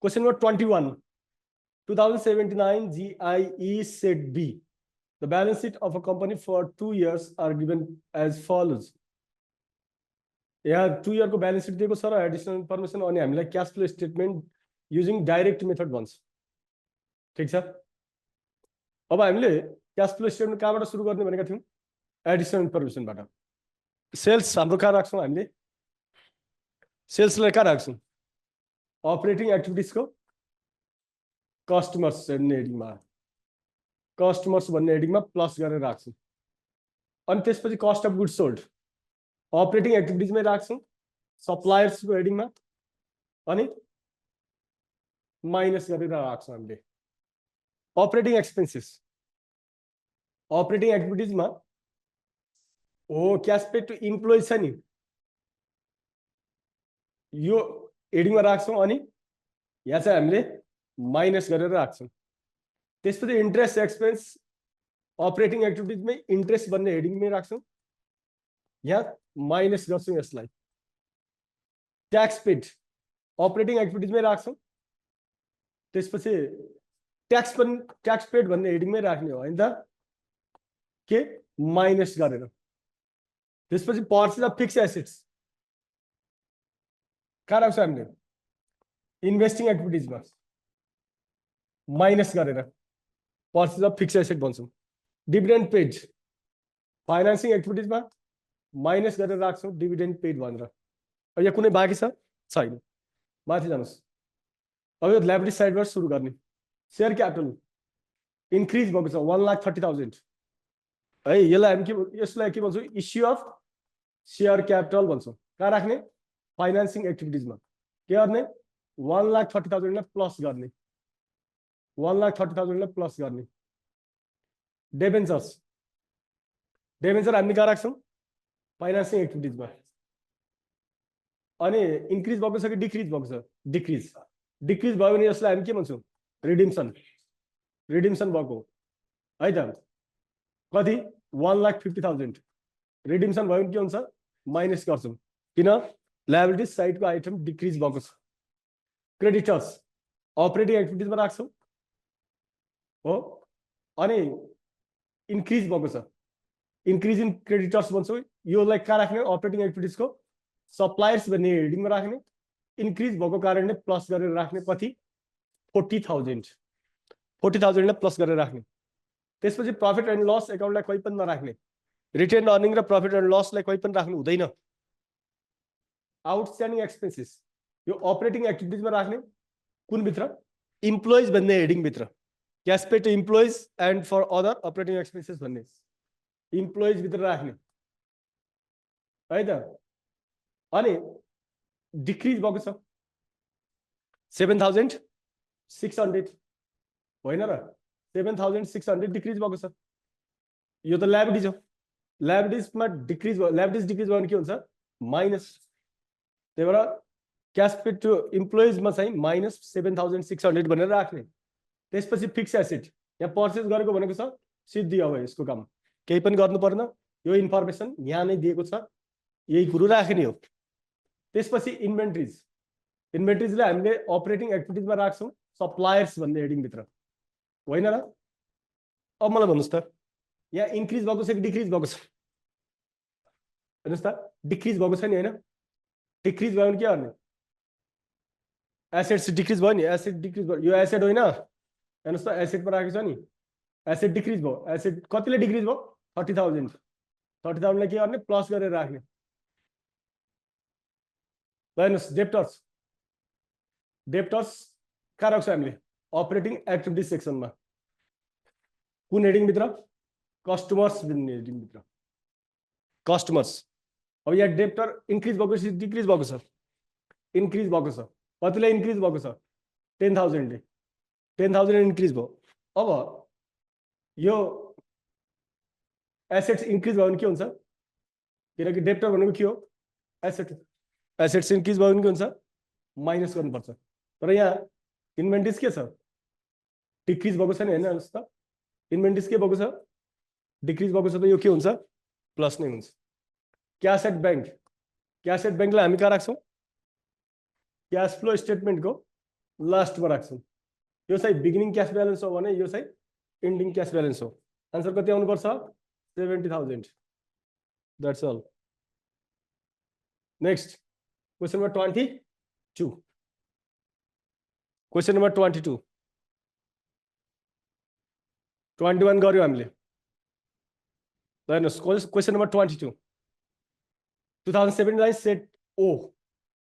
Question number 21. 2079 GIE set B. The balance sheet of a company for 2 years are given as follows. यहाँ 2 year को balance sheet दिएको छ र additional information अनि हामीलाई cash flow statement using direct method भन्छ. ठीक छ? अब हामीले cash flow statement कहाँबाट सुरु गर्ने भनेका थियौं? Additional information बाट. Sales हाम्रो कहाँ राख्छौं हामीले? Sales लाई कहाँ राख्छौं? Operating activities को customers भन्ने हेडिङ मा customers भन्ने हेडिङ मा प्लस गरेर राख्छौं. अनि त्यसपछि cost of goods sold operating activities मै राख्छौं. suppliers को हेडिङ मा अनि माइनस गरेर राख्छौं हामीले. operating expenses operating activities मा हो cash paid to employees छ नि यो हेडिङ मा राख्छौं अनि यहाँ चाहिँ हामीले माइनस गरेर राख्छौं. त्यसपछि इन्ट्रेस्ट एक्सपेन्स अपरेटिङ एक्टिभिटिज मै इन्ट्रेस्ट भन्ने हेडिङ मै राख्छौं. यहाँ माइनस गर्छौं यसलाई. ट्याक्स पेड अपरेटिङ एक्टिभिटिज मै राख्छौं. त्यसपछि ट्याक्स पेड भन्ने हेडिङ मै राख्ने हो हैन त के माइनस गरेर. त्यसपछि पर्चेज अफ फिक्स्ड एसेट्स कहाँ राख्छौं हामीले इन्भेस्टिङ एक्टिभिटिज मा माइनस गरेर पर्चेज अफ फिक्स्ड एसेट भन्छौं. डिभिडेन्ड पेड फाइनान्सिङ एक्टिभिटिज मा माइनस गरेर राख्छौं डिभिडेन्ड पेड भनेर. अब यहाँ कुनै बाँकी छ छैन. माथि जानुस्. अब यो लायबिलिटी साइडबाट सुरु गर्ने. शेयर क्यापिटल इन्क्रिज भएको छ 1,30,000 है. यसलाई हामी के यसलाई के भन्छौं इस्यु अफ शेयर क्यापिटल भन्छौं. कहाँ राख्ने फाइनान्सिङ एक्टिभिटिज मा के गर्ने 1,30,000 लाई प्लस गर्ने 1,30,000 लाई प्लस गर्ने. डेबेन्चर्स डेबेन्चर हामी कहाँ राख्छौं फाइनान्सिङ एक्टिभिटिज मा. अनि इन्क्रिज भएको छ कि डिक्रिज भएको छ डिक्रिज डिक्रिज भयो भने यसलाई हामी के भन्छौं रिडिम्सन रिडिम्सन भएको है त. कति 1,50,000 रिडिम्सन भयो भने के हुन्छ माइनस गर्छौं किन लायबिलिटी साइडको आइटम डिक्रिज भएको छ. क्रेडिटर्स अपरेटिङ एक्टिभिटिज मा राख्छौं हो अनि इन्क्रिज भएको छ इन्क्रिज इन क्रेडिटर्स भन्छौं. योलाई कहाँ राख्ने अपरेटिङ एक्टिभिटिज को सप्लायर्स भन्ने हेडिङ मा राख्ने. इन्क्रिज भएको कारणले प्लस गरेर राख्ने. कति 40,000 लाई प्लस गरेर राख्ने. त्यसपछि प्रॉफिट एन्ड लस एकाउन्टलाई कहि पनि नराख्ने. रिटेन अर्निङ र प्रॉफिट एन्ड लसलाई कहि पनि राख्नु हुँदैन. आउटस्ट्यान्डिङ एक्सपेन्सेस यो अपरेटिङ एक्टिभिटिज मा राख्ने. कुन भित्र इम्प्लोइज भन्ने हेडिङ भित्र cash pay to employees and for other operating expenses भन्ने इम्प्लोइज भित्र राख्ने है त. अनि डिक्रिज भएको छ 7,600 होइन र 7,600 डिक्रिज भएको छ. यो त लायबिलिटीज हो. लायबिलिटीजमा डिक्रिज भयो लायबिलिटीज डिक्रिज भयो भने के हुन्छ माइनस. त्यही भएर क्याश पे टु इम्प्लोइज मा चाहिँ माइनस 7,600 भनेर राख्ने. त्यसपछि फिक्स एसेट यहाँ पर्चेज गरेको भनेको छ सिद्धि. अब यसको काम केही पनि गर्नु पर्दैन. यो इन्फर्मेसन यहाँ नै दिएको छ यही कुरो राख्ने हो. त्यसपछि इन्भेन्ट्रिज इन्भेन्ट्रिजलाई हामीले अपरेटिङ एक्टिभिटिज मा राख्छौं सप्लायर्स भन्ने हेडिङ भित्र होइन र. अब मलाई भन्नुस् त यहाँ इन्क्रिज भएको छ कि डिक्रिज भएको छ हेर्नुस् त. डिक्रिज भएको छ नि हैन. डिक्रिज भयो भने के गर्ने एसेट्स डिक्रिज भयो नि. एसेट डिक्रिज भयो यो एसेट होइन हेर्नुस् त एसेटमा राखेको छ नि. एसेट डिक्रिज भयो. एसेट कतिले डिक्रिज भयो 30,000 लाई के गर्ने प्लस गरेर राख्ने. हेर्नुस् डेप्टर्स डेप्टर्स कहाँ राख्छौं हामीले अपरेटिङ एक्टिभिटिज सेक्सनमा. कुन हेडिङ भित्र कस्टमर्स भन्ने हेडिङ भित्र कस्टमर्स. अब यहाँ डेप्टर इन्क्रिज भएको छ डिक्रिज भएको छ इन्क्रिज भएको छ. कतिले इन्क्रिज भएको छ 10,000 ले 10,000 इन्क्रिज भयो. अब यो एसेट्स इन्क्रिज भयो भने के हुन्छ किनकि डेप्टर भनेको के हो एसेट. एसेट्स इन्क्रिज भयो भने के हुन्छ माइनस गर्नुपर्छ. तर यहाँ इन्भेन्ट्रिज के छ डिक्रिज भएको छ नि हैन. हेर्नुस् त इन्भेन्ट्रिज के भएको छ डिक्रिज भएको छ त यो के हुन्छ प्लस नै हुन्छ. Cash at bank cash at ब्याङ्कलाई हामी कहाँ राख्छौं क्याश फ्लो स्टेटमेन्टको लास्टमा राख्छौँ यो चाहिँ बिगिनिङ क्याश ब्यालेन्स हो भने यो चाहिँ एन्डिङ क्याश ब्यालेन्स हो आन्सर कति आउनुपर्छ 70,000 that's all next question number 22 question number 22 21 गर्यो हामीले ल हेर्नुहोस् question number 22 2017 set O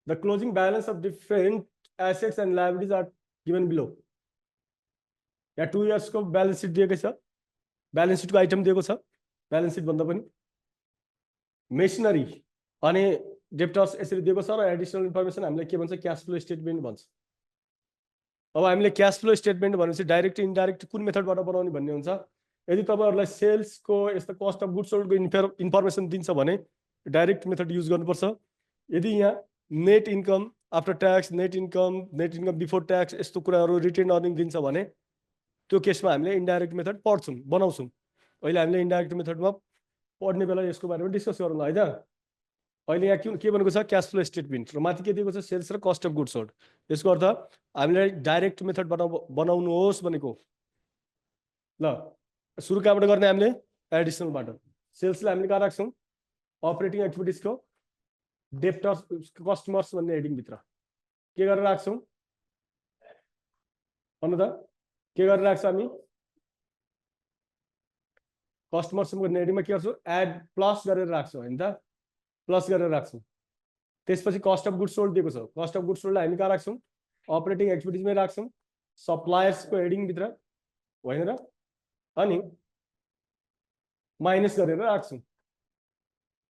the closing balance of different assets and liabilities are given below yeah 2 years को बैलेंस शीट दिएको छ बैलेंस शीट को आइटम दिएको छ बैलेंस शीट भन्दा पनि मेसिनरी अनि डेप्टर्स यसरी दिएको छ र एडिशनल इन्फर्मेसन हामीले के भन्छ क्याश फ्लो स्टेटमेन्ट भन्छ अब हामीले क्याश फ्लो स्टेटमेन्ट भनेपछि डाइरेक्ट इनडाइरेक्ट कुन मेथडबाट बनाउने भन्ने हुन्छ यदि तपाईहरुलाई सेल्स को यस्तो कस्ट अफ गुड्स सोल्ड को इन्फर्मेसन दिन्छ भने डाइरेक्ट मेथड युज गर्नुपर्छ यदि यहाँ net income after tax net income before tax यस्तो कुराहरु रिटेन अर्निङ दिन्छ भने त्यो केसमा हामीले इनडाइरेक्ट मेथड पढ्छौं बनाउँछौं अहिले हामीले इनडाइरेक्ट मेथडमा पढ्ने बेला यसको बारेमा डिस्कस गरौँ हैन अहिले यहाँ के भनेको छ क्याश फ्लो स्टेटमेन्ट र माथि के दिएको छ सेल्स र कस्ट अफ गुड्स सोल्ड यसको अर्थ हामीले डाइरेक्ट मेथड बनाउनुहोस् भनेको ल सुरु कहाँबाट गर्ने हामीले एडिसनलबाट सेल्सलाई हामीले कहाँ राख्छौं अपरेटिङ एक्टिभिटिज को डेप्टर्स कस्टमर्स भन्ने हेडिङ भित्र के गरेर राख्छौं भन्नु त के गरेर राख्छ हामी कस्टमर्स भन्ने हेडिङमा के गर्छौं एड प्लस गरेर राख्छौं हैन त प्लस गरेर राख्छौं त्यसपछि कस्ट अफ गुड्स सोल्ड दिएको छ कस्ट अफ गुड्स सोल्डलाई हामी कहाँ राख्छौं अपरेटिङ एक्टिभिटिजमै राख्छौं सप्लायर्स को हेडिङ भित्र होइन र अनि माइनस गरेर राख्छौं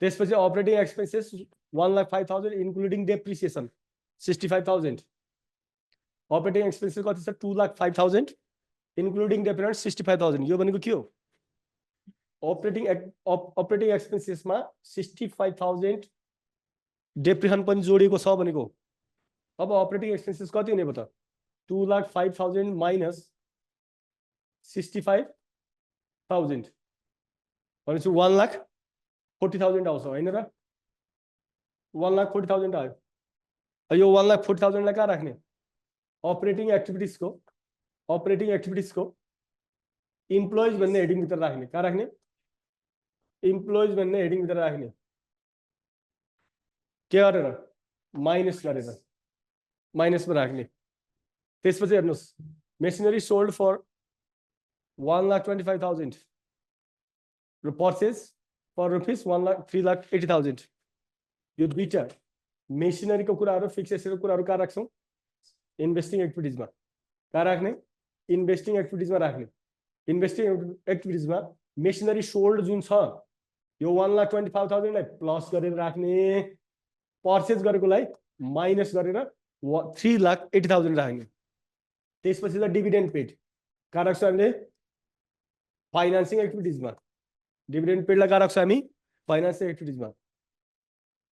त्यसपछि operating expenses 1,05,000 including depreciation 65,000 operating expenses कति छ 2,05,000 इन्क्लुडिङ डेप्रिसिएसन 65,000 यो भनेको के हो अपरेटिङ एक्सपेन्सेसमा 65,000 डेप्रिसिएसन पनि जोडिएको छ भनेको अब अपरेटिङ एक्सपेन्सेस कति हुने भयो त 2,05,000 माइनस 65,000 भनेपछि 1,40,000 आउँछ हैन र 1,40,000 आयो यो 1,40,000 लाई कहाँ राख्ने अपरेटिङ एक्टिभिटिज को इम्प्लोइज भन्ने हेडिङ भित्र राख्ने कहाँ राख्ने इम्प्लोइज भन्ने हेडिङ भित्र राख्ने के गरेर गरेर माइनसमा राख्ने त्यसपछि हेर्नुस् मेसिनरी सोल्ड फर 1,25,000 र पर्चेज फर रुपीस 3,80,000 यो दुईटा मेसिनरी को कुराहरु फिक्स एसेट को कुराहरु कहाँ राख्छौं इन्भेस्टिङ एक्टिभिटिजमा कहाँ राख्ने इन्भेस्टिङ एक्टिभिटिजमा राख्ने इन्भेस्टिङ एक्टिभिटिजमा मेसिनरी सोल्ड जुन छ यो 1,25,000 लाई प्लस गरेर राख्ने पर्चेज गरेकोलाई माइनस गरेर 3,80,000 राख्ने त्यसपछि त डिभिडेन्ड पेड कहाँ राख्छौं हामीले फाइनान्सिङ एक्टिभिटिजमा डिभिडेन्ड पेडलाई कहाँ राख्छौं हामी फाइनान्सिङ एक्टिभिटिजमा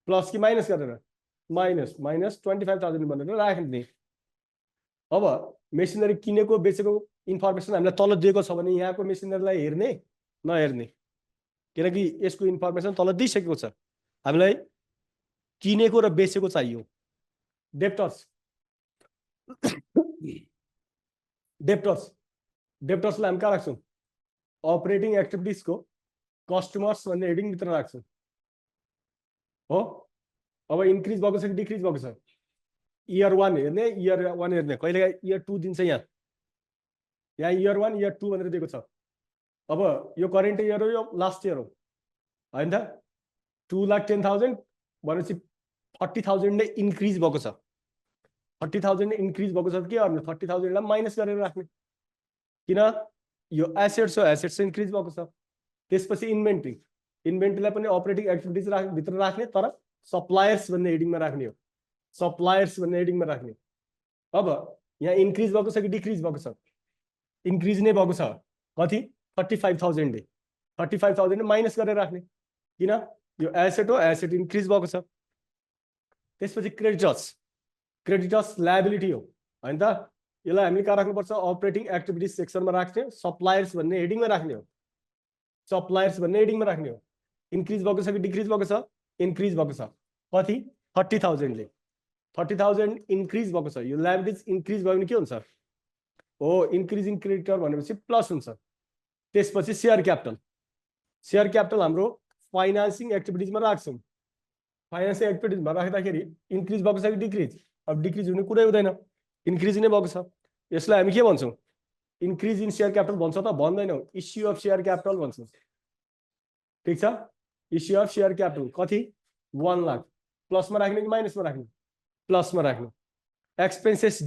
प्लस कि माइनस गरेर माइनस 25,000 भनेर राख्ने अब मेसिनरी किनेको बेचेको इन्फर्मेसन हामीलाई तल दिएको छ भने यहाँको मेसिनरीलाई हेर्ने नहेर्ने किनकि यसको इन्फर्मेसन तल दिइसकेको छ हामीलाई किनेको र बेचेको चाहियो डेप्टर्सलाई हामी कहाँ राख्छौं अपरेटिङ एक्टिभिटिज को कस्टमर्स भन्ने हेडिङ भित्र राख्छौं हो अब इन्क्रिज भएको छ कि डिक्रिज भएको छ इयर 1 हेर्ने इयर 1 हेर्ने कहिले इयर 2 दिन्छ यहाँ इयर 1 इयर 2 भनेर दिएको छ अब यो करेन्ट इयर हो यो लास्ट इयर हो हैन त 2,10,000 भनेपछि 40,000 नै इन्क्रिज भएको छ 40,000 नै इन्क्रिज भएको छ के गर्नु 30,000 लाई माइनस गरेर राख्ने किन यो एसेट्स हो एसेट्स इन्क्रिज भएको छ त्यसपछि इन्भेन्टरीलाई पनि अपरेटिङ एक्टिभिटिज भित्र राख्ने तर सप्लायर्स भन्ने हेडिङमा राख्ने हो सप्लायर्स भन्ने हेडिङमा राख्ने अब यहाँ इन्क्रिज भएको छ कि डिक्रिज भएको छ इन्क्रिज नै भएको छ कति 35,000 ले 35,000 माइनस गरेर राख्ने किन यो एसेट हो एसेट इन्क्रिज भएको छ त्यसपछि क्रेडिटर्स लायबिलिटी हो हैन त यसलाई हामीले कहाँ राख्नुपर्छ अपरेटिङ एक्टिभिटिज सेक्सनमा राख्ने सप्लायर्स भन्ने हेडिङमा राख्ने हो सप्लायर्स भन्ने हेडिङमा राख्ने हो इन्क्रिज भएको छ कि डिक्रिज भएको छ इन्क्रिज भएको छ कति 30,000 ले 30,000 इन्क्रिज भएको छ, यो लायबिलिटिज इन्क्रिज भयो भने के हुन्छ? हो, इन्क्रिजिङ क्रेडिटर भनेपछि प्लस हुन्छ। त्यसपछि शेयर क्यापिटल हाम्रो फाइनान्सिङ एक्टिभिटिजमा राख्छौँ। फाइनान्सिङ एक्टिभिटिजमा राख्दाखेरि इन्क्रिज भएको छ कि डिक्रिज? अब डिक्रिज हुने कुरै हुँदैन, इन्क्रिज नै भएको छ। यसलाई हामी के भन्छौँ? इन्क्रिज इन शेयर क्यापिटल भन्छ त भन्दैनौँ, इस्यु अफ शेयर क्यापिटल भन्छौँ। ठिक छ, इस्यु अफ शेयर क्यापिटल कति? 1 लाख। प्लसमा राख्ने कि माइनसमा राख्ने? प्लसमा राख्ने। एक्सपेन्सेस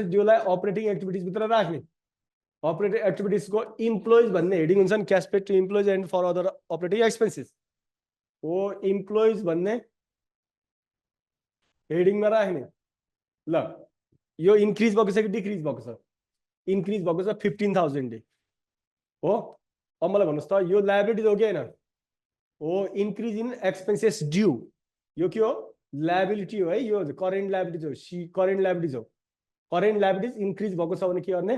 ड्यूलाई अपरेटिङ एक्टिभिटिज भित्र राख्ने। अपरेटिङ एक्टिभिटिजको इम्प्लोइज भन्ने हेडिङ हुन्छ नि, cash paid to employees and for other operating expenses हो, इम्प्लोइज भन्ने हेडिङमा राख्ने। ल, यो इन्क्रिज भएको छ कि डिक्रिज भएको छ? इन्क्रिज भएको छ 15,000 हो। अब मलाई भन्नुहोस् त, यो लायबिलिटी हो कि होइन? हो, इन्क्रिज इन एक्सपेन्सेस ड्यू, यो के हो? लायबिलिटी हो है, यो करेन्ट लायबिलिटी हो, करेन्ट लायबिलिटी हो। करेन्ट लायबिलिटिज इन्क्रिज भएको छ भने के गर्ने?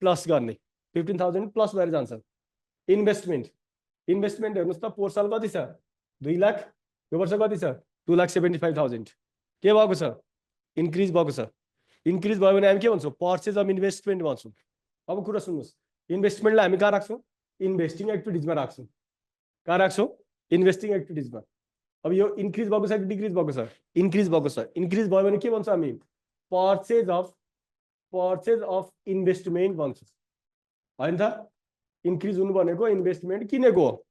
प्लस गर्ने। 15,000 प्लस भएर जान्छ। इन्भेस्टमेन्ट हेर्नुहोस् त, पोहोर साल कति छ? 2 लाख, यो वर्ष कति छ? 2,75,000। के भएको छ? इन्क्रिज भएको छ। इन्क्रिज भयो भने हामी के भन्छौँ? पर्चेज अफ इन्भेस्टमेन्ट भन्छौँ। अब कुरा सुन्नुहोस्, इन्भेस्टमेन्टलाई हामी कहाँ राख्छौँ? इन्भेस्टिङ एक्टिभिटिजमा राख्छौँ। कहाँ राख्छौँ? इन्भेस्टिङ एक्टिभिटिजमा। अब यो इन्क्रिज भएको छ कि डिक्रिज भएको छ? इन्क्रिज भएको छ। इन्क्रिज भयो भने के भन्छौँ हामी? पर्चेज अफ इन्भेस्टमेन्ट भन्छौँ, होइन त? इन्क्रिज हुनु भनेको इन्भेस्टमेन्ट किनेको हो,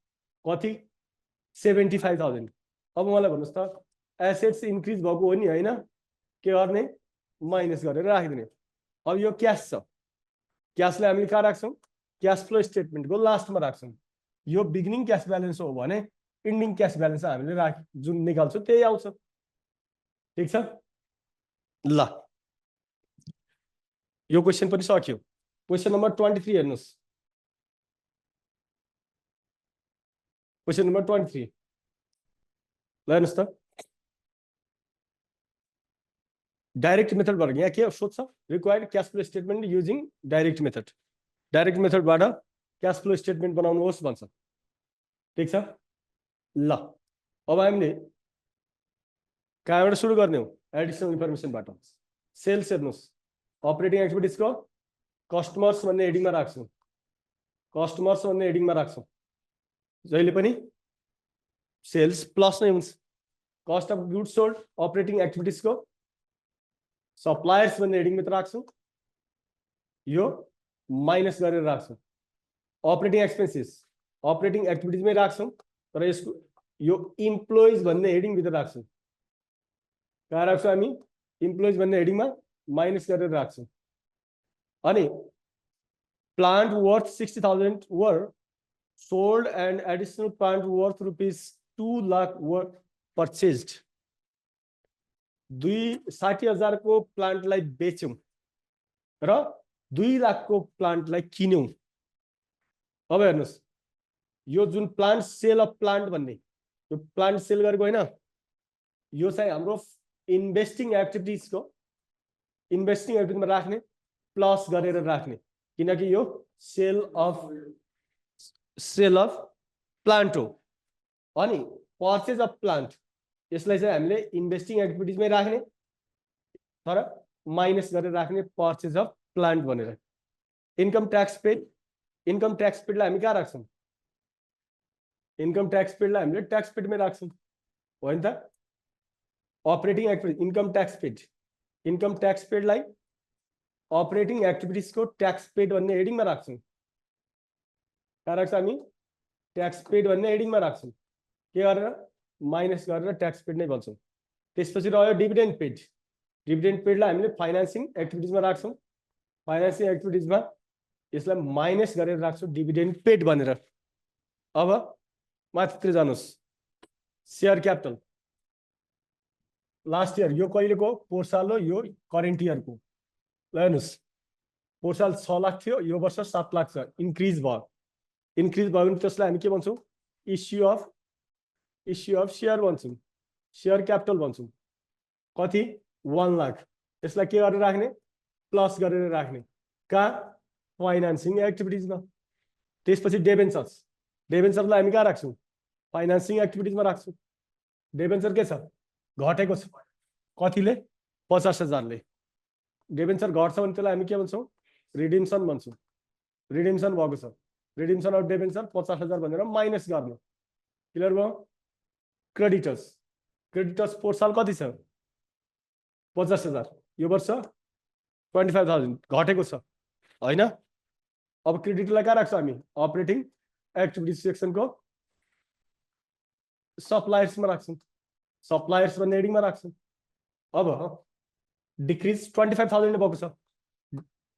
कति? 75,000। अब मलाई भन्नुहोस् त, एसेट्स इन्क्रिज भएको हो नि, होइन? के गर्ने? माइनस गरेर राखिदिने। अब यो क्यास छ, क्यासलाई हामीले कहाँ राख्छौँ? क्यास फ्लो स्टेटमेन्टको लास्टमा राख्छौँ। यो बिगिनिङ क्यास ब्यालेन्स हो भने इन्डिङ क्यास ब्यालेन्स हामीले जुन निकाल्छौँ त्यही आउँछ। ठिक छ, ल यो क्वेसन पनि सक्यो। क्वेसन नम्बर 23 हेर्नुहोस्। क्वेसन नम्बर 23 ल हेर्नुहोस् त, डाइरेक्ट मेथड भनेको यहाँ के सोध्छ? Required cash flow statement using direct method. Direct मेथडबाट क्यास फ्लो स्टेटमेन्ट बनाउनुहोस् भन्छ। ठिक छ, ल अब हामीले कहाँबाट सुरु गर्ने हो? एडिसनल इन्फर्मेसनबाट। सेल्स हेर्नुहोस्, अपरेटिङ एक्टिभिटिजको कस्टमर्स भन्ने हेडिङमा राख्छौँ। कस्टमर्स भन्ने हेडिङमा राख्छौँ। जहिले पनि सेल्स प्लस नै हुन्छ। Cost of goods sold operating एक्टिभिटिजको सप्लायर्स भन्ने हेडिङभित्र राख्छौँ, यो माइनस गरेर राख्छौँ। अपरेटिङ एक्सपेन्सेस अपरेटिङ एक्टिभिटिजमै राख्छौँ, तर यसको यो इम्प्लोइज भन्ने हेडिङभित्र राख्छौँ। कहाँ राख्छौँ हामी? इम्प्लोइज भन्ने हेडिङमा माइनस गरेर राख्छौँ। अनि plant worth 60,000 were sold and additional plant worth ₹2 lakh were purchased. 60,000 को प्लान्टलाई बेच्यौँ र 2 लाख को प्लान्टलाई किन्यौँ। अब हेर्नुहोस्, यो जुन प्लान्ट सेल अफ प्लान्ट भन्ने, यो प्लान्ट सेल गरेको होइन, यो चाहिँ हाम्रो इन्भेस्टिङ एक्टिभिटिजमा राख्ने, प्लस गरेर राख्ने, किनकि यो सेल अफ प्लान्ट हो। अनि पर्चेज अफ प्लान्ट, यसलाई चाहिँ हामीले इन्भेस्टिङ एक्टिभिटिजमै राख्ने, तर माइनस गरेर राख्ने, पर्चेज अफ प्लान्ट भनेर। इन्कम ट्याक्स पेडलाई हामी कहाँ राख्छौँ? इन्कम ट्याक्स पेडलाई हामीले ट्याक्स पेडमै राख्छौँ, होइन त? अपरेटिङ एक्टिभिटी इन्कम ट्याक्स पेडलाई अपरेटिङ एक्टिभिटिजको ट्याक्स पेड भन्ने हेडिङमा राख्छौँ। कहाँ राख्छ हामी? ट्याक्स पेड भन्ने हेडिङमा राख्छौँ। के गरेर? माइनस गरेर ट्याक्स पेड नै भन्छौँ। त्यसपछि रह्यो डिभिडेन्ड पेडलाई हामीले फाइनान्सिङ एक्टिभिटिजमा राख्छौँ। फाइनान्सिङ एक्टिभिटिजमा यसलाई माइनस गरेर राख्छौँ डिभिडेन्ड पेड भनेर। अब माथितिर जानुहोस्, शेयर क्यापिटल लास्ट इयर, यो कहिलेको? पोहोर साल हो, यो करेन्ट इयरको। ल हेर्नुहोस्, पोहोर साल 6 लाख थियो, यो वर्ष 7 लाख छ। इन्क्रिज भयो भने त्यसलाई हामी के भन्छौँ? इस्यु अफ शेयर भन्छौँ, शेयर क्यापिटल भन्छौँ। कति? 1 लाख। यसलाई के गरेर राख्ने? प्लस गरेर राख्ने। कहाँ? फाइनान्सिङ एक्टिभिटिजमा। त्यसपछि डेभेन्चरलाई हामी कहाँ राख्छौँ? फाइनान्सिङ एक्टिभिटिजमा राख्छौँ। डेभेन्चर के छ? घटेको छ, कतिले 50,000 ले डिबेन्चर घट्छ भने त्यसलाई हामी के भन्छौँ रिडिम्सन भन्छौँ रिडिम्सन भएको छ रिडिम्सन अफ डिबेन्चर 50,000 भनेर माइनस गर्ने क्लियर भयो क्रेडिटर्स 4 साल कति छ 50,000 यो वर्ष 25,000 घटेको छ हैन अब क्रेडिटलाई कहाँ राख्छौँ हामी अपरेटिङ एक्टिभिटी सेक्सनको सप्लायर्समा राख्छौँ सप्लायर्स भन्ने हेडिङमा राख्छौँ अब डिक्रिज 25,000 भएको छ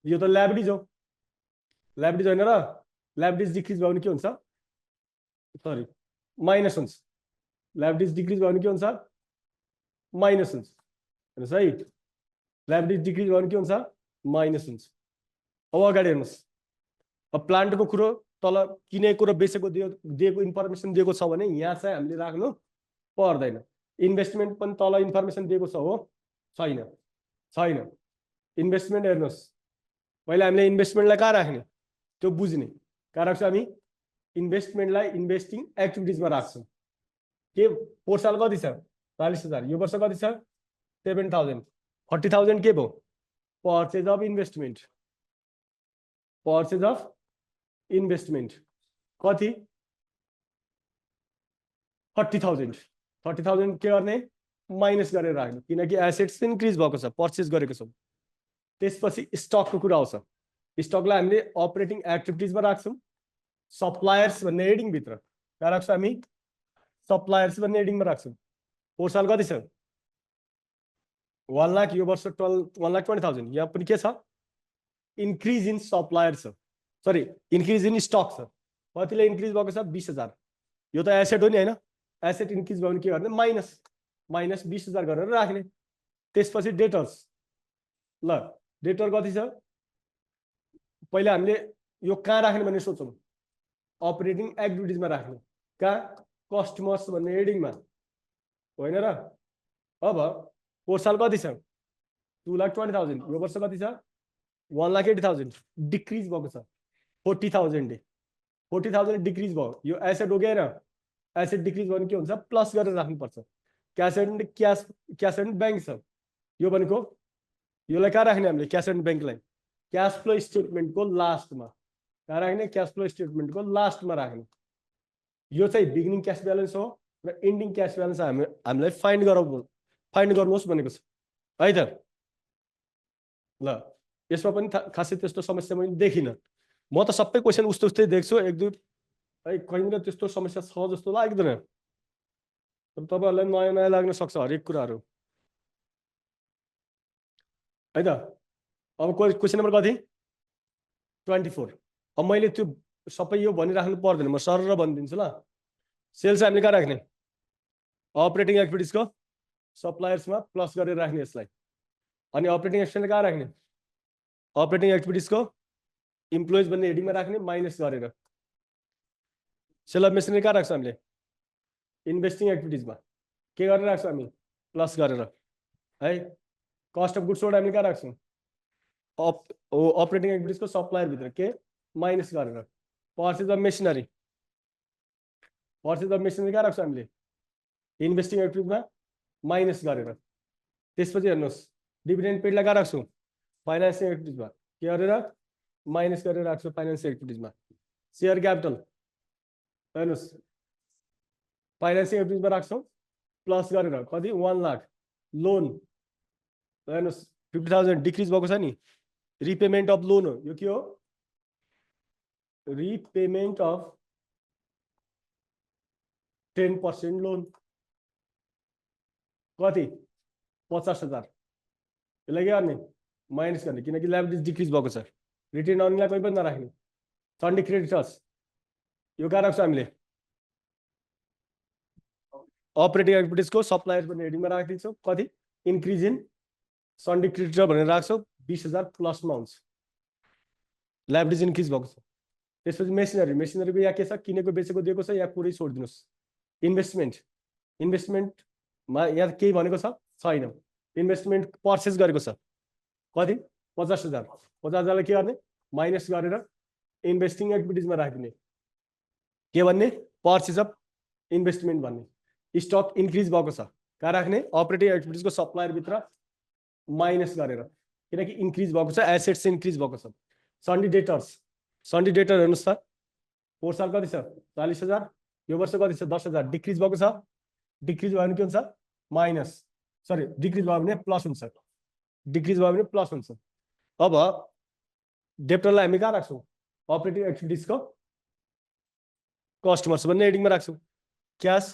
यो त ल्याबिलिटिज हो ल्याबिलिटिज होइन र ल्याबिलिटिज डिक्रिज भयो भने के हुन्छ सरी माइनस हुन्छ ल्याबिलिटिज डिक्रिज भयो भने के हुन्छ माइनस हुन्छ हेर्नुहोस् है ल्याबिलिटिज डिक्रिज भयो भने के हुन्छ माइनस हुन्छ अब अगाडि हेर्नुहोस् अब प्लान्टको कुरो तल किनेको र बेचेको दिएको इन्फर्मेसन दिएको छ भने यहाँ चाहिँ हामीले राख्नु पर्दैन इन्भेस्टमेन्ट पनि तल इन्फर्मेसन दिएको छ हो छैन इन्भेस्टमेन्ट हेर्नुहोस् पहिला हामीले इन्भेस्टमेन्टलाई कहाँ राख्ने त्यो बुझ्ने कहाँ राख्छौँ हामी इन्भेस्टमेन्टलाई इन्भेस्टिङ एक्टिभिटिजमा राख्छौँ के 4 साल कति छ 40,000 यो वर्ष कति छ 7,000 40,000 के भयो पर्चेज अफ इन्भेस्टमेन्ट कति 30,000 के गर्ने माइनस गरेर राख्ने किनकि एसेट्स इन्क्रिज भएको छ पर्चेज गरेको छौँ त्यसपछि स्टकको कुरा आउँछ स्टकलाई हामीले अपरेटिङ एक्टिभिटिजमा राख्छौँ सप्लायर्स भन्ने हेडिङभित्र कहाँ राख्छौँ हामी सप्लायर्स भन्ने हेडिङमा राख्छौँ 4 साल कति छ 1 लाख यो वर्ष 1,20,000 यहाँ पनि के छ इन्क्रिज इन सप्लायर छ सरी इन्क्रिज इन स्टक छ कतिले इन्क्रिज भएको छ 20,000 यो त एसेट हो नि होइन एसेट इन्क्रिज भयो भने के गर्ने माइनस 20,000 गरेर राख्ने त्यसपछि डेटर्स ल डेटर कति छ पहिला हामीले यो कहाँ राख्ने भन्ने सोचौँ अपरेटिङ एक्टिभिटिजमा राख्ने कहाँ कस्टमर्स भन्ने हेडिङमा होइन र अब 4 साल कति छ 2,20,000 यो वर्ष कति छ 1,80,000 डिक्रिज भएको छ 40,000 डिक्रिज भयो यो एसेट हो गएर एसेट डिक्रिज भयो भने के हुन्छ प्लस गरेर राख्नुपर्छ क्यास एन्ड ब्याङ्क छ यो भनेको योलाई कहाँ राख्ने हामीले क्यास एन्ड ब्याङ्कलाई क्यास फ्लो स्टेटमेन्टको लास्टमा कहाँ राख्ने क्यास फ्लो स्टेटमेन्टको लास्टमा राख्ने यो चाहिँ बिगिनिङ क्यास ब्यालेन्स हो र एन्डिङ क्यास ब्यालेन्स हामीलाई फाइन्ड गर्नुहोस् भनेको छ है त ल यसमा पनि खासै त्यस्तो समस्या मैले देखिनँ म त सबै क्वेसन उस्तै देख्छु एक दुई है कहीँनिर त्यस्तो समस्या छ जस्तो लाग्दैन तपाईँहरूलाई नयाँ लाग्न सक्छ हरेक कुराहरू है त अब क्वेसन नम्बर कति 24 अब मैले त्यो सबै यो भनिराख्नु पर्दैन म सरर भनिदिन्छु ल सेल्स हामीले कहाँ राख्ने अपरेटिङ एक्टिभिटिजको सप्लायर्समा प्लस गरेर राख्ने यसलाई अनि अपरेटिङ एक्सपेन्स कहाँ राख्ने अपरेटिङ एक्टिभिटिजको इम्प्लोइज भन्ने हेडिङमा राख्ने माइनस गरेर सेल अफ मेसिनरी कहाँ राख्छौँ हामीले इन्भेस्टिङ एक्टिभिटिजमा के गरेर राख्छौँ हामी प्लस गरेर है कस्ट अफ गुड्स सोल्ड हामीले कहाँ राख्छौँ अपरेटिङ एक्टिभिटिजको सप्लायरभित्र के माइनस गरेर पर्चेज अफ मेसिनरी कहाँ राख्छौँ हामीले इन्भेस्टिङ एक्टिभिटीमा माइनस गरेर त्यसपछि हेर्नुहोस् डिभिडेन्ड पेडलाई कहाँ राख्छौँ फाइनेन्सिङ एक्टिभिटिजमा के गरेर माइनस गरेर राख्छौँ फाइनेन्सिङ एक्टिभिटिजमा सेयर क्यापिटल हेर्नुहोस् फाइनेन्सिङ एक्टिभिटिजमा राख्छौँ प्लस गरेर कति 1 लाख लोन हेर्नुहोस् 50,000 डिक्रिज भएको छ नि रिपेमेन्ट अफ लोन हो यो के हो रिपेमेन्ट अफ 10% लोन कति 50,000 यसलाई के गर्ने माइनस गर्ने किनकि लायबिलिटी डिक्रिज भएको छ रिटेन अर्निङलाई कोही पनि नराख्ने सन्डे क्रेडिटर्स यो कहाँ राख्छौँ हामीले अपरेटिङ एक्टिभिटिजको सप्लायर भन्ने हेडिङमा राखिदिन्छौँ कति इन्क्रिज इन सन्डे क्रेडिटर भनेर राख्छौँ 20,000 प्लसमा हुन्छ लायबिलिटी इन्क्रिज भएको छ त्यसपछि मेसिनरीको यहाँ के छ किनेको बेचेको दिएको छ यहाँ पुरै छोडिदिनुहोस् इन्भेस्टमेन्टमा यहाँ केही भनेको छैन इन्भेस्टमेन्ट पर्चेज गरेको छ कति 50,000 50,000लाई के गर्ने माइनस गरेर इन्भेस्टिङ एक्टिभिटिजमा राखिदिने के भन्ने पर्चेज अफ इन्भेस्टमेन्ट भन्ने स्टक इन्क्रिज भएको छ कहाँ राख्ने अपरेटिङ एक्टिभिटिजको सप्लायर भित्र माइनस गरेर किनकि इन्क्रिज भएको छ एसेट्स इन्क्रिज भएको छ सन्डी डेटर हेर्नुस् त पोहोर साल कति छ 40,000 यो वर्ष कति छ 10,000 डिक्रिज भएको छ डिक्रिज भयो भने के हुन्छ माइनस सरी डिक्रिज भयो भने प्लस हुन्छ डिक्रिज भयो भने प्लस हुन्छ अब डेप्टरलाई हामी कहाँ राख्छौँ अपरेटिङ एक्टिभिटिजको कस्टमर्स भन्ने हेडिङमा राख्छौँ क्यास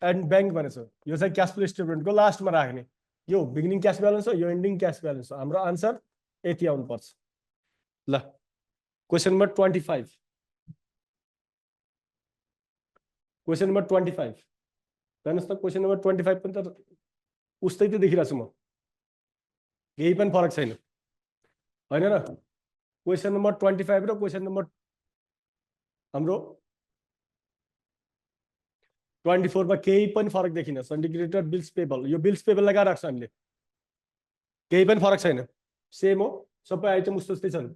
एन्ड ब्याङ्क भनेछ यो चाहिँ क्यास फ्लो स्टेटमेन्टको लास्टमा राख्ने यो बिगिनिङ क्यास ब्यालेन्स हो यो एन्डिङ क्यास ब्यालेन्स हो हाम्रो आन्सर यति आउनुपर्छ ल क्वेसन नम्बर 25 क्वेसन नम्बर 25 हेर्नुहोस् त क्वेसन नम्बर 25 पनि त उस्तै त देखिरहेको छु म केही पनि फरक छैन होइन र क्वेसन नम्बर 25 र क्वेसन नम्बर हाम्रो 24 मा केही पनि फरक देखिन सन्डिकेटेड बिल्स पेबल यो बिल्स पेबललाई कहाँ राख्छ हामीले केही पनि फरक छैन सेम हो सबै आइटम उस्तै छन्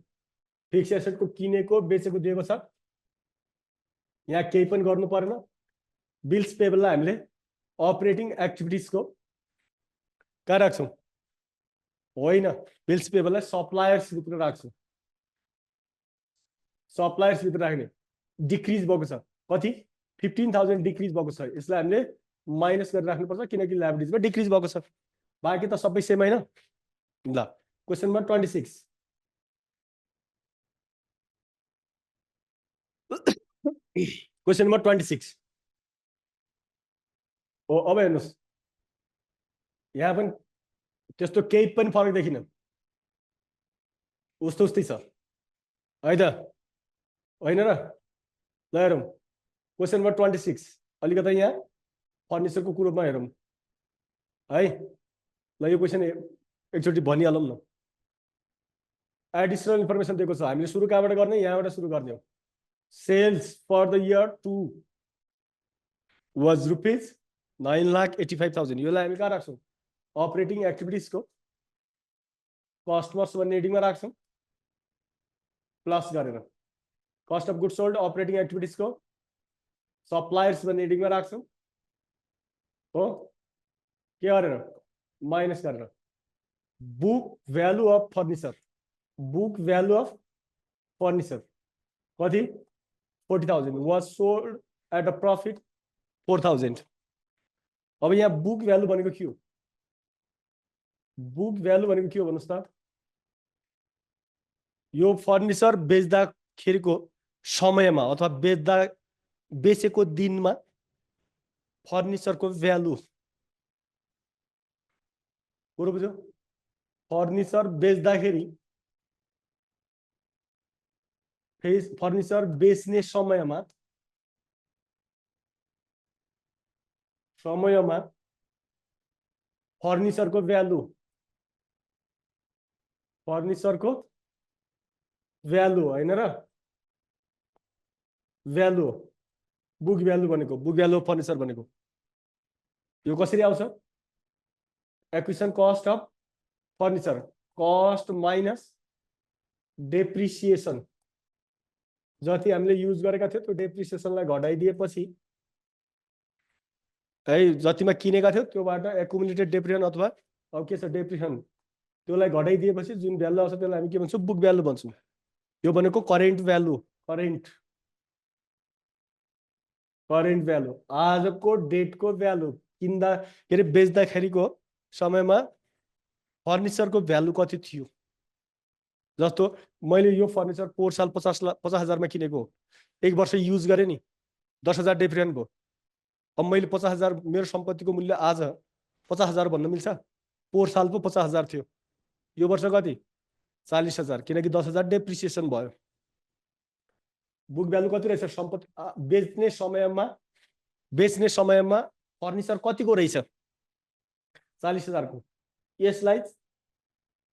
फिक्स एसेटको किनेको बेचेको दिएको छ यहाँ केही पनि गर्नु पर्दैन बिल्स पेबललाई हामीले अपरेटिङ एक्टिभिटिजको कहाँ राख्छौँ होइन बिल्स पेबललाई सप्लायर्स भित्र राख्छौँ सप्लायर्स भित्र राख्ने डिक्रिज भएको छ कति 15,000 डिक्रिज भएको छ यसलाई हामीले माइनस गरेर राख्नुपर्छ किनकि लायबिलिटिजमा डिक्रिज भएको छ बाँकी त सबै सेम हैन ल क्वेसन नम्बर 26 क्वेसन नम्बर 26 हो अब हेर्नुस् यहाँ पनि त्यस्तो केही पनि फरक देखिन उस्तै छ है त होइन र ल हेरौँ क्वेसन नम्बर 26 अलिकति यहाँ फर्निचरको कुरोमा हेरौँ है ल यो क्वेसन एकचोटि भनिहालौँ न एडिसनल इन्फर्मेसन दिएको छ हामीले सुरु कहाँबाट गर्ने यहाँबाट सुरु गर्ने हो sales for the year 2 was rupees 9,85,000 योलाई हामी कहाँ राख्छौँ अपरेटिङ एक्टिभिटिजको कस्टमर्स भन्ने हेडिङमा राख्छौँ प्लस गरेर cost of good sold operating एक्टिभिटिजको सप्लायर्स भन्ने हेडिङमा राख्छौँ हो के गरेर माइनस गरेर बुक भ्यालु अफ फर्निचर कति 40,000 was sold at a profit 4,000 अब यहाँ बुक भ्यालु भनेको के हो भन्नुहोस् त यो फर्निचर बेच्दाखेरिको समयमा अथवा बेचेको दिनमा फर्निचरको भ्यालु कुरो बुझ्यो फर्निचर बेच्दाखेरि फर्निचर बेच्ने समयमा फर्निचरको भ्यालु होइन र भ्यालु बुक भ्यालु भनेको बुक भ्यालु अफ फर्निचर भनेको यो कसरी आउँछ acquisition cost of furniture cost minus depreciation जति हामीले युज गरेका थियौँ त्यो डेप्रिसिएसनलाई घटाइदिएपछि है जतिमा किनेका थियौ त्योबाट एकुमुलेटेड डेप्रिसिएसन अथवा अब के छ डेप्रिसिएसन त्यसलाई घटाइदिएपछि जुन भ्यालु आउँछ त्यसलाई हामी के भन्छौँ बुक भ्यालु भन्छौँ यो भनेको करेन्ट भ्यालु आजको डेटको भ्यालु किन्दा के अरे बेच्दाखेरिको समयमा फर्निचरको भ्यालु कति थियो जस्तो मैले यो फर्निचर पोहोर साल 50,000 मा किनेको एक वर्ष युज गरेँ नि 10,000 डेप्रिसिएसन भयो अब मैले 50,000 मेरो सम्पत्तिको मूल्य आज 50,000 भन्न मिल्छ पोहोर साल पो 50,000 थियो यो वर्ष कति 40,000 किनकि 10,000 डेप्रिसिएसन भयो बुक भ्यालु कति रहेछ सम्पत्ति बेच्ने समयमा फर्निचर कतिको रहेछ 40,000 को यसलाई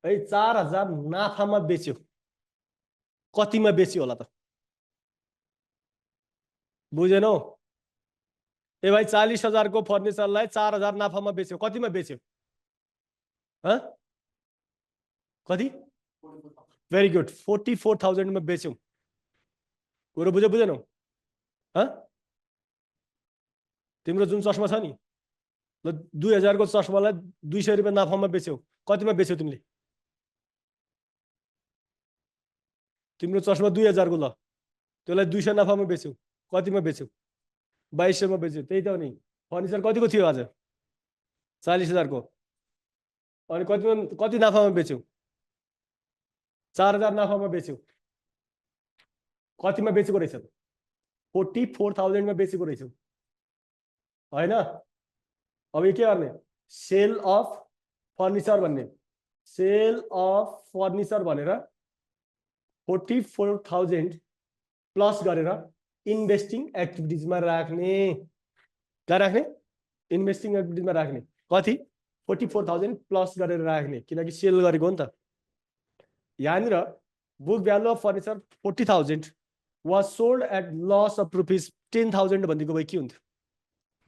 है 4,000 नाफामा बेच्यो कतिमा बेच्यो होला त बुझेनौ ए भाइ 40,000 को फर्निचरलाई 4,000 नाफामा बेच्यो कतिमा बेच्यो कति भेरी गुड 44,000 मा बेच्यौ कुरो बुझेनौ तिम्रो जुन चस्मा छ नि ल 2000 को चस्मालाई 200 रुपियाँ नाफामा बेच्यौ, कतिमा बेच्यौ तिमीले? तिम्रो चस्मा 2000 को, ल त्यसलाई 200 नाफामा बेच्यौ, कतिमा बेच्यौ? 2200 मा बेच्यौ। त्यही त हो नि। फर्निचर कतिको थियो आज? 40,000 को। अनि कति नाफामा बेच्यौ? 4000 नाफामा बेच्यौ। कतिमा बेचेको रहेछ? 44,000 मा बेचेको रहेछ हैन? अब यो के गर्ने? सेल अफ फर्निचर भन्ने, सेल अफ फर्निचर भनेर 44,000 प्लस गरेर इन्भेस्टिङ एक्टिभिटिजमा राख्ने। कहाँ राख्ने? इन्भेस्टिङ एक्टिभिटिजमा राख्ने। कति? 44,000 प्लस गरेर राख्ने, किनकि सेल गरेको हो नि त। यहाँनिर book value of furniture 40,000 was sold at loss of rupees 10,000 भनिदिएको भए के हुन्थ्यो?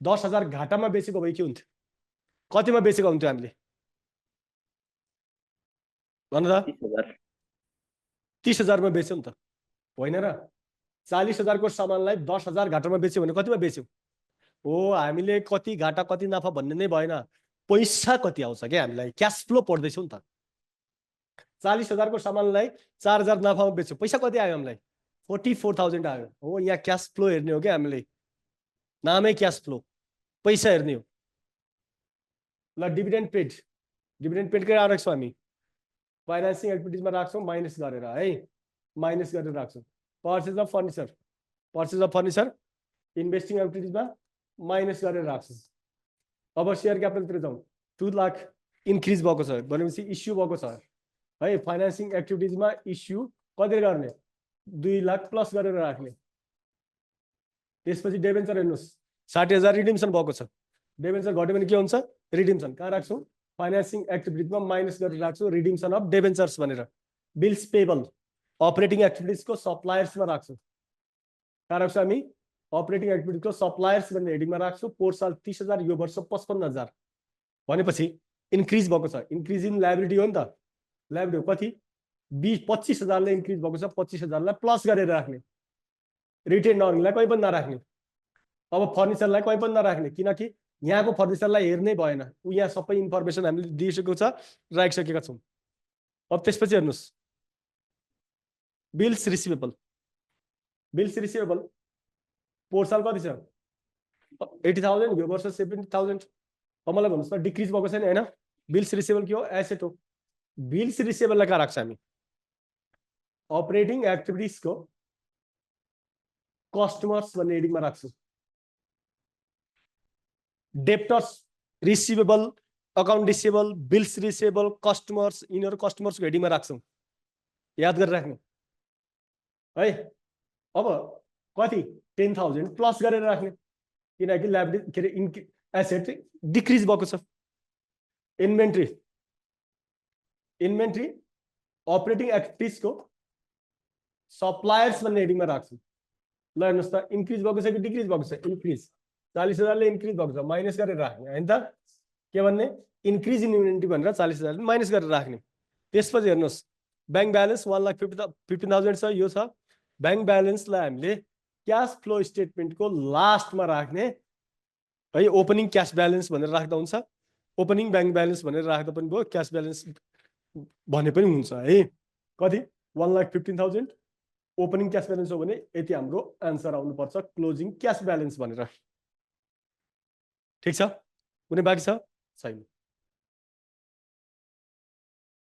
10,000 घाटामा बेचेको भए के हुन्थ्यो? कतिमा बेचेको हुन्थ्यो हामीले? भन्नु त। 30,000 मा बेच्यौ नि त, होइन र? 40,000 को सामानलाई 10,000 घाटामा बेच्यो भने कतिमा बेच्यौ? हो, हामीले कति घाटा कति नाफा भन्ने नै भएन, पैसा कति आउँछ क्या हामीलाई, क्यास फ्लो पढ्दैछौँ नि त। 40,000 को सामानलाई 4,000 नाफामा बेच्यौ, पैसा कति आयो हामीलाई? 44,000 आयो। हो, यहाँ क्यास फ्लो हेर्ने हो क्या हामीले, नामै क्यास फ्लो, पैसा हेर्ने हो। ल डिभिडेन्ड पेड, डिभिडेन्ड पेड के राख्छौँ हामी? फाइनान्सिङ एक्टिभिटिजमा राख्छौँ माइनस गरेर है, माइनस गरेर राख्छौँ। Purchase of furniture, purchase of furniture investing एक्टिभिटिजमा माइनस गरेर राख्छौँ। अब सेयर क्यापिटलतिर जाउँ। 2 लाख इन्क्रिज भएको छ भनेपछि इस्यु भएको छ है। फाइनान्सिङ एक्टिभिटिजमा इस्यु कति गर्ने? 2 लाख प्लस गरेर राख्ने। त्यसपछि डेबेन्चर हेर्नुहोस्, 60,000 रिडिम्सन भएको छ। डेबेन्चर घट्यो भने के हुन्छ? रिडिम्सन। कहाँ राख्छौँ? फाइनान्सिङ एक्टिभिटिजमा माइनस गरेर राख्छौँ, रिडिम्सन अफ डेबेन्चर्स भनेर। बिल्स पेबल अपरेटिङ एक्टिभिटिजको सप्लायर्समा राख्छौँ। कहाँ राख्छौँ हामी? अपरेटिङ एक्टिभिटिजको सप्लायर्स भन्ने हेडिङमा राख्छौँ। पोहोर साल 30,000, यो वर्ष 55,000 भनेपछि इन्क्रिज भएको छ। इन्क्रिज इन लायबिलिटी हो नि त। लायबिलिटी कति? 25,000 ले इन्क्रिज भएको छ। 25,000 लाई प्लस गरेर राख्ने। रिटेन अर्निङलाई कहीँ पनि नराख्ने। अब फर्निचरलाई कहीँ पनि नराख्ने, किनकि यहाँको फर्निचरलाई हेर्नै भएन। ऊ यहाँ सबै इन्फर्मेसन हामीले दिइसकेको छ, राखिसकेका छौँ। अब त्यसपछि हेर्नुहोस्, बिल्स रिसिभेबल। बिल्स रिसिभेबल पोहोर साल कति छ? 80,000, यो वर्ष 70,000। अब मलाई भन्नुहोस् त, डिक्रिज भएको छैन होइन? बिल्स रिसिभेबल के हो? एसेट हो। बिल्स रिसिभेबललाई कहाँ राख्छ हामी? अपरेटिङ एक्टिभिटिजको कस्टमर्स भन्ने हेडिङमा राख्छौँ। Debtors receivable, account receivable, bills receivable, customers, यिनीहरू कस्टमर्सको हेडिङमा राख्छौँ। याद गरेर राख्ने है। अब कति? 10,000 प्लस गरेर राख्ने, किनकि लायबिलिटी के अरे एसेट डिक्रिज भएको छ। इन्भेन्ट्री, इन्भेन्ट्री अपरेटिङ एक्टिभिटिजको सप्लायर्स भन्ने हेडिङमा राख्छौँ। ल हेर्नुहोस् त, इन्क्रिज भएको छ कि डिक्रिज भएको छ? इन्क्रिज। 40,000 ले इन्क्रिज भएको छ, माइनस गरेर राख्ने होइन त? के भन्ने? इन्क्रिज इन इन्भेन्ट्री भनेर 40,000 माइनस गरेर राख्ने। त्यसपछि हेर्नुहोस्, ब्याङ्क ब्यालेन्स 1,15,000 छ, यो छ। ब्याङ्क ब्यालेन्सलाई हामीले क्यास फ्लो स्टेटमेन्टको लास्टमा राख्ने है। ओपनिङ क्यास ब्यालेन्स भनेर राख्दा हुन्छ, ओपनिङ ब्याङ्क ब्यालेन्स भनेर राख्दा पनि भयो, क्यास ब्यालेन्स भने पनि हुन्छ है। कति? 1,15,000 ओपनिङ क्यास ब्यालेन्स हो भने यति हाम्रो आन्सर आउनुपर्छ, क्लोजिङ क्यास ब्यालेन्स भनेर। ठिक छ? कुनै बाँकी छ? छैन।